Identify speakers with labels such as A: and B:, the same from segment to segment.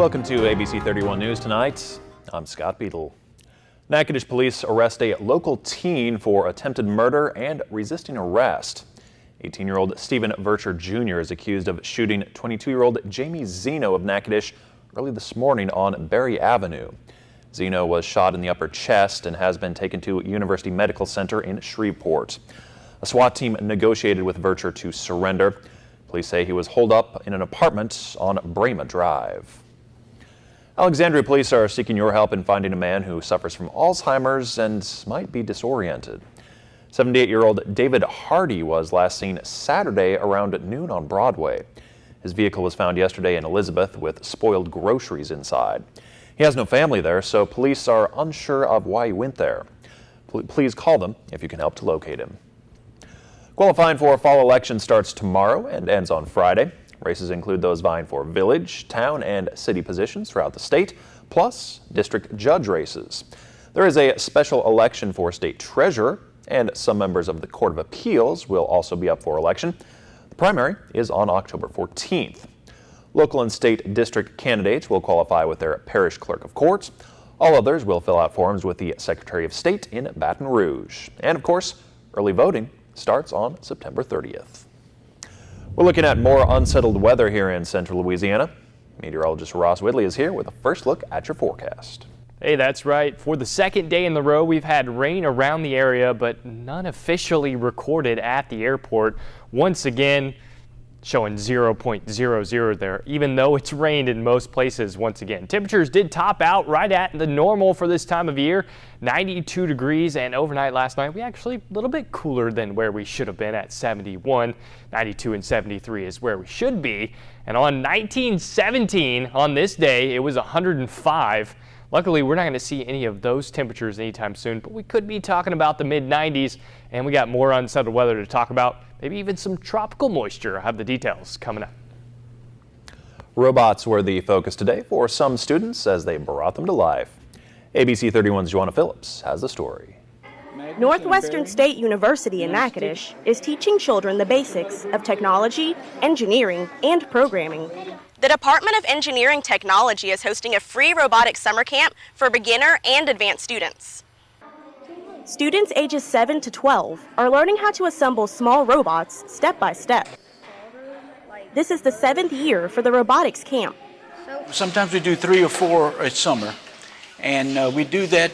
A: Welcome to ABC 31 News tonight. I'm Scott Beadle. Natchitoches police arrest a local teen for attempted murder and resisting arrest. 18-year-old Stephen Vercher Jr. is accused of shooting 22-year-old Jamie Zeno of Natchitoches early this morning on Berry Avenue. Zeno was shot in the upper chest and has been taken to University Medical Center in Shreveport. A SWAT team negotiated with Vercher to surrender. Police say he was holed up in an apartment on Brahma Drive. Alexandria police are seeking your help in finding a man who suffers from Alzheimer's and might be disoriented. 78-year-old David Hardy was last seen Saturday around noon on Broadway. His vehicle was found yesterday in Elizabeth with spoiled groceries inside. He has no family there, so police are unsure of why he went there. Please call them if you can help to locate him. Qualifying for a fall election starts tomorrow and ends on Friday. Races include those vying for village, town, and city positions throughout the state, plus district judge races. There is a special election for state treasurer, and some members of the Court of Appeals will also be up for election. The primary is on October 14th. Local and state district candidates will qualify with their parish clerk of court. All others will fill out forms with the Secretary of State in Baton Rouge. And of course, early voting starts on September 30th. We're looking at more unsettled weather here in central Louisiana. Meteorologist Ross Whitley is here with a first look at your forecast.
B: Hey, that's right. For the second day in a row, we've had rain around the area, but none officially recorded at the airport. Once again, showing 0.00 there, even though it's rained in most places once again. Temperatures did top out right at the normal for this time of year, 92 degrees, and overnight last night we actually a little bit cooler than where we should have been at 71. 92 and 73 is where we should be. And on 1917, on this day, it was 105. Luckily, we're not going to see any of those temperatures anytime soon, but we could be talking about the mid-90s, and we got more unsettled weather to talk about, maybe even some tropical moisture. I have the details coming up.
A: Robots were the focus today for some students as they brought them to life. ABC 31's Joanna Phillips has the story.
C: Northwestern State University in Natchitoches is teaching children the basics of technology, engineering, and programming. The Department of Engineering Technology is hosting a free robotics summer camp for beginner and advanced students. Students ages 7 to 12 are learning how to assemble small robots step by step. This is the 7th year for the robotics camp.
D: Sometimes we do 3 or 4 a summer, and we do that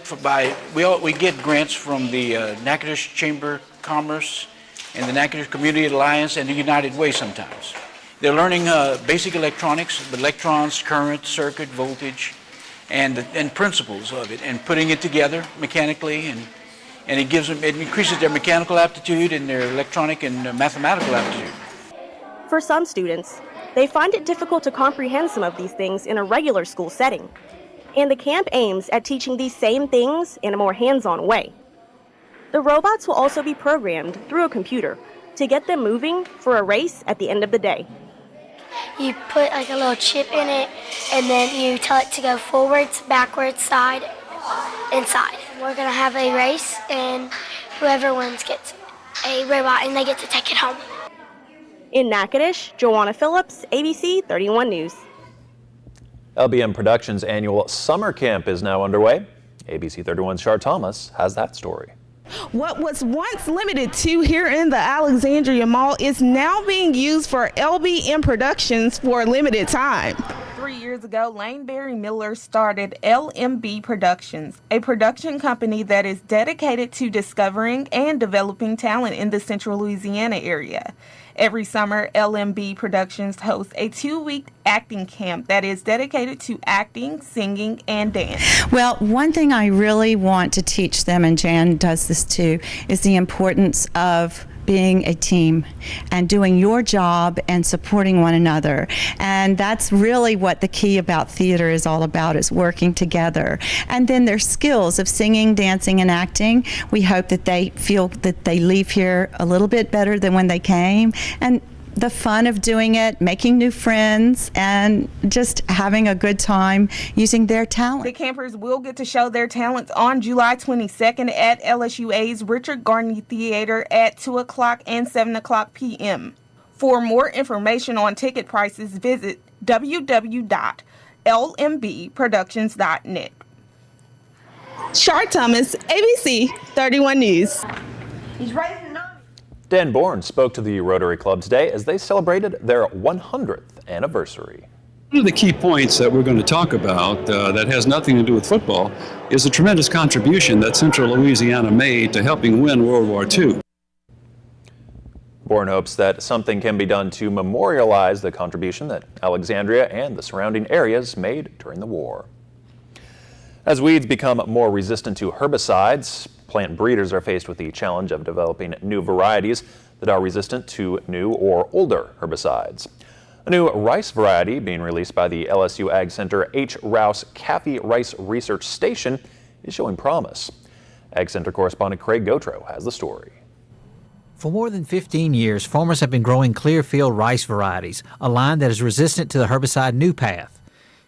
D: we get grants from the Natchitoches Chamber of Commerce and the Natchitoches Community Alliance and the United Way sometimes. They're learning basic electronics, electrons, current, circuit, voltage, and principles of it, and putting it together mechanically, and it increases their mechanical aptitude and their electronic and mathematical aptitude.
C: For some students, they find it difficult to comprehend some of these things in a regular school setting. And the camp aims at teaching these same things in a more hands-on way. The robots will also be programmed through a computer to get them moving for a race at the end of the day.
E: You put like a little chip in it, and then you tell it to go forwards, backwards, side, inside. We're gonna have a race, and whoever wins gets a robot, and they get to take it home.
C: In Natchitoches, Joanna Phillips, ABC 31 News.
A: LBM Productions' annual summer camp is now underway. ABC 31's Char Thomas has that story.
F: What was once limited to here in the Alexandria Mall is now being used for LBM Productions for a limited time. 3 years ago, Lane Barry Miller started LMB Productions, a production company that is dedicated to discovering and developing talent in the central Louisiana area. Every summer, LMB Productions hosts a 2-week acting camp that is dedicated to acting, singing, and dance.
G: Well, one thing I really want to teach them, and Jan does this too, is the importance of being a team and doing your job and supporting one another. And that's really what the key about theater is all about, is working together. And then their skills of singing, dancing, and acting, we hope that they feel that they leave here a little bit better than when they came. And the fun of doing it, making new friends, and just having a good time using their talent.
F: The campers will get to show their talents on July 22nd at LSUA's Richard Garney Theater at 2 o'clock and 7 o'clock p.m. For more information on ticket prices, visit www.lsuac.edu. lmbproductions.net. Char Thomas, ABC 31 News.
A: Dan Bourne spoke to the Rotary Club today as they celebrated their 100th anniversary.
H: One of the key points that we're going to talk about that has nothing to do with football is the tremendous contribution that Central Louisiana made to helping win World War II.
A: Bourne hopes that something can be done to memorialize the contribution that Alexandria and the surrounding areas made during the war. As weeds become more resistant to herbicides, plant breeders are faced with the challenge of developing new varieties that are resistant to new or older herbicides. A new rice variety being released by the LSU Ag Center H. Rouse Caffey Rice Research Station is showing promise. Ag Center correspondent Craig Gautreaux has the story.
I: For more than 15 years, farmers have been growing Clearfield rice varieties, a line that is resistant to the herbicide New Path.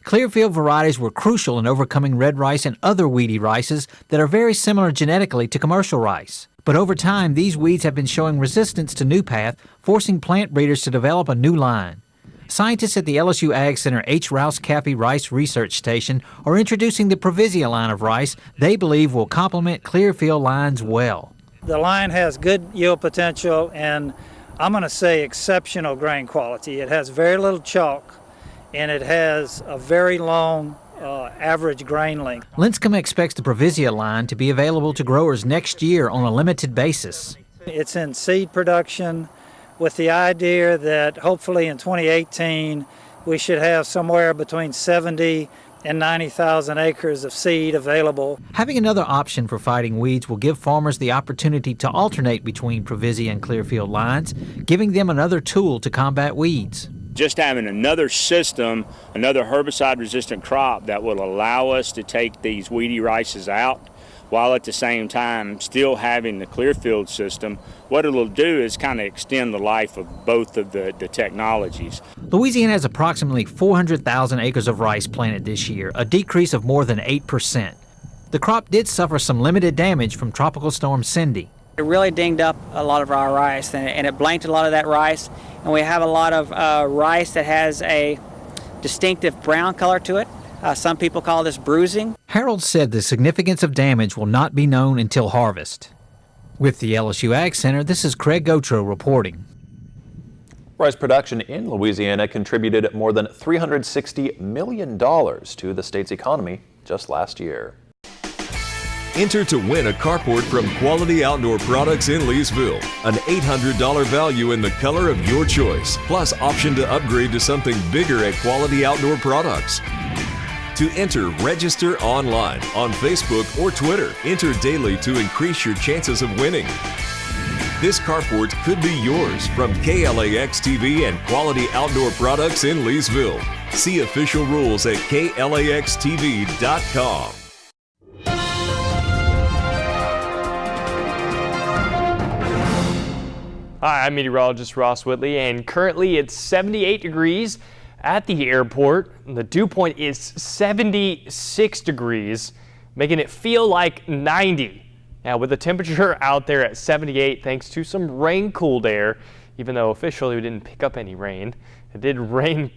I: Clearfield varieties were crucial in overcoming red rice and other weedy rices that are very similar genetically to commercial rice. But over time, these weeds have been showing resistance to New Path, forcing plant breeders to develop a new line. Scientists at the LSU Ag Center H. Rouse Caffey Rice Research Station are introducing the Provisia line of rice they believe will complement Clearfield lines well.
J: The line has good yield potential and I'm going to say exceptional grain quality. It has very little chalk and it has a very long average grain length.
I: Linscomb expects the Provisia line to be available to growers next year on a limited basis.
J: It's in seed production with the idea that hopefully in 2018 we should have somewhere between 70 and 90,000 acres of seed available.
I: Having another option for fighting weeds will give farmers the opportunity to alternate between Provisia and Clearfield lines, giving them another tool to combat weeds.
K: Just having another system, another herbicide-resistant crop that will allow us to take these weedy rices out while at the same time still having the Clearfield system, what it'll do is kind of extend the life of both of the technologies.
I: Louisiana has approximately 400,000 acres of rice planted this year, a decrease of more than 8%. The crop did suffer some limited damage from Tropical Storm Cindy.
L: It really dinged up a lot of our rice and it blanked a lot of that rice, and we have a lot of rice that has a distinctive brown color to it. Some people call this bruising.
I: Harold said the significance of damage will not be known until harvest. With the LSU Ag Center, this is Craig Gautreaux reporting.
A: Rice production in Louisiana contributed more than $360 million to the state's economy just last year.
M: Enter to win a carport from Quality Outdoor Products in Leesville. An $800 value in the color of your choice, plus option to upgrade to something bigger at Quality Outdoor Products. To enter, register online on Facebook or Twitter. Enter daily to increase your chances of winning. This carport could be yours from KLAX TV and Quality Outdoor Products in Leesville. See official rules at klaxtv.com.
B: Hi, I'm meteorologist Ross Whitley, and currently it's 78 degrees at the airport. The dew point is 76 degrees, making it feel like 90. Now, with the temperature out there at 78, thanks to some rain-cooled air, even though officially we didn't pick up any rain, it did rain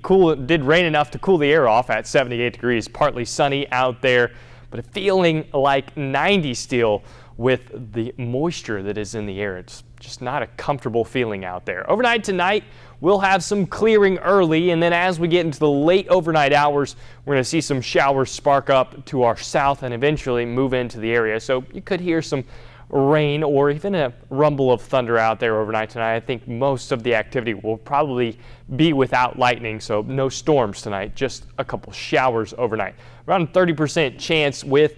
B: enough to cool the air off at 78 degrees. Partly sunny out there, but feeling like 90 still with the moisture that is in the air. It's just not a comfortable feeling out there. Overnight tonight, we'll have some clearing early, and then as we get into the late overnight hours, we're going to see some showers spark up to our south and eventually move into the area. So you could hear some rain or even a rumble of thunder out there overnight tonight. I think most of the activity will probably be without lightning, so no storms tonight, just a couple showers overnight. Around 30% chance with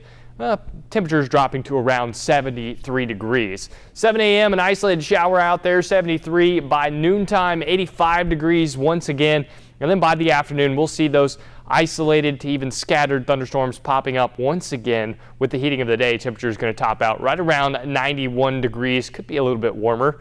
B: temperatures dropping to around 73 degrees. 7 a.m. an isolated shower out there, 73. By noontime, 85 degrees once again. And then by the afternoon, we'll see those isolated to even scattered thunderstorms popping up once again. With the heating of the day, temperature is going to top out right around 91 degrees. Could be a little bit warmer,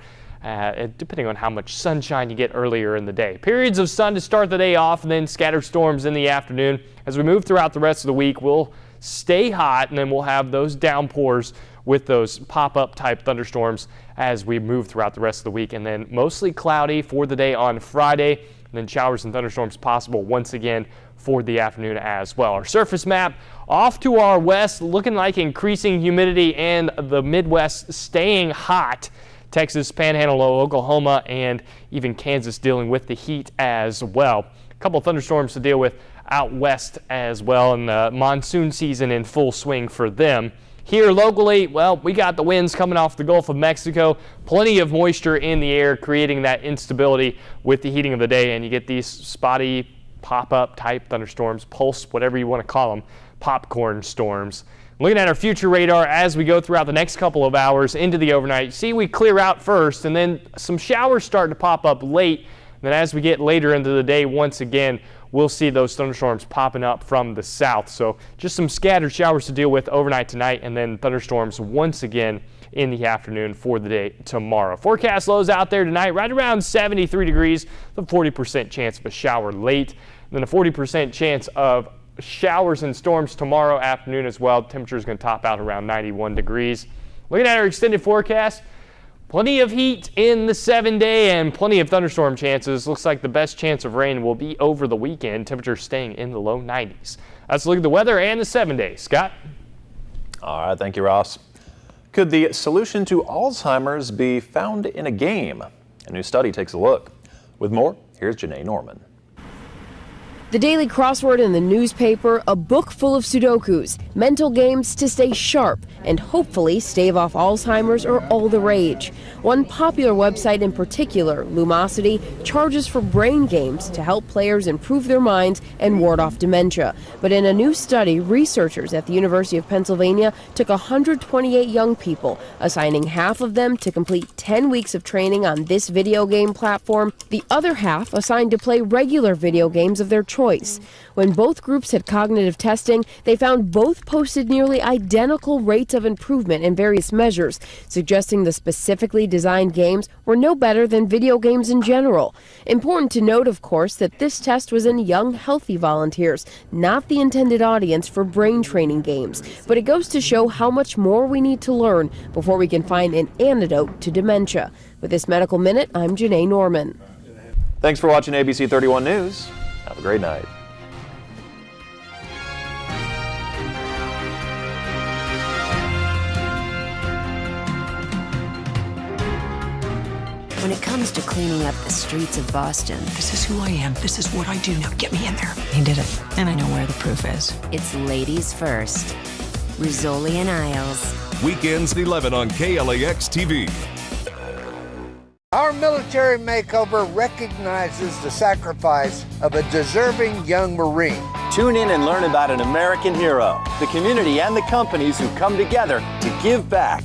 B: depending on how much sunshine you get earlier in the day. Periods of sun to start the day off, and then scattered storms in the afternoon. As we move throughout the rest of the week, we'll stay hot, and then we'll have those downpours with those pop-up type thunderstorms as we move throughout the rest of the week, and then mostly cloudy for the day on Friday. and then showers and thunderstorms possible once again for the afternoon as well. Our surface map off to our west, looking like increasing humidity and the Midwest staying hot. Texas, Panhandle, Oklahoma, and even Kansas dealing with the heat as well. A couple thunderstorms to deal with out west as well, and the monsoon season in full swing for them. Here locally, well, we got the winds coming off the Gulf of Mexico, plenty of moisture in the air, creating that instability with the heating of the day, and you get these spotty pop-up type thunderstorms, pulse, whatever you want to call them, popcorn storms. Looking at our future radar as we go throughout the next couple of hours into the overnight, see we clear out first, and then some showers start to pop up late. Then as we get later into the day, once again, we'll see those thunderstorms popping up from the south. So just some scattered showers to deal with overnight tonight, and then thunderstorms once again in the afternoon for the day tomorrow. Forecast lows out there tonight right around 73 degrees, the 40% chance of a shower late, and then a 40% chance of showers and storms tomorrow afternoon as well. Temperature is going to top out around 91 degrees. Looking at our extended forecast, plenty of heat in the 7-day and plenty of thunderstorm chances. Looks like the best chance of rain will be over the weekend. Temperatures staying in the low 90s. Let's look at the weather and the 7-day. Scott?
A: All right, thank you, Ross. Could the solution to Alzheimer's be found in a game? A new study takes a look. With more, here's Janae Norman.
N: The daily crossword in the newspaper, a book full of Sudokus, mental games to stay sharp and hopefully stave off Alzheimer's are all the rage. One popular website in particular, Lumosity, charges for brain games to help players improve their minds and ward off dementia. But in a new study, researchers at the University of Pennsylvania took 128 young people, assigning half of them to complete 10 weeks of training on this video game platform, the other half assigned to play regular video games of their choice. When both groups had cognitive testing, they found both posted nearly identical rates of improvement in various measures, suggesting the specifically designed games were no better than video games in general. Important to note, of course, that this test was in young, healthy volunteers, not the intended audience for brain training games. But it goes to show how much more we need to learn before we can find an antidote to dementia. With this Medical Minute, I'm Janae Norman.
A: Thanks for watching ABC 31 News. Have a great night.
O: When it comes to cleaning up the streets of Boston,
P: this is who I am. This is what I do. Now get me in there. He did it, and I know where the proof is.
O: It's ladies first. Rizzoli and Isles.
M: Weekends at 11 on KLAX TV.
Q: Our military makeover recognizes the sacrifice of a deserving young Marine.
R: Tune in and learn about an American hero, the community and the companies who come together to give back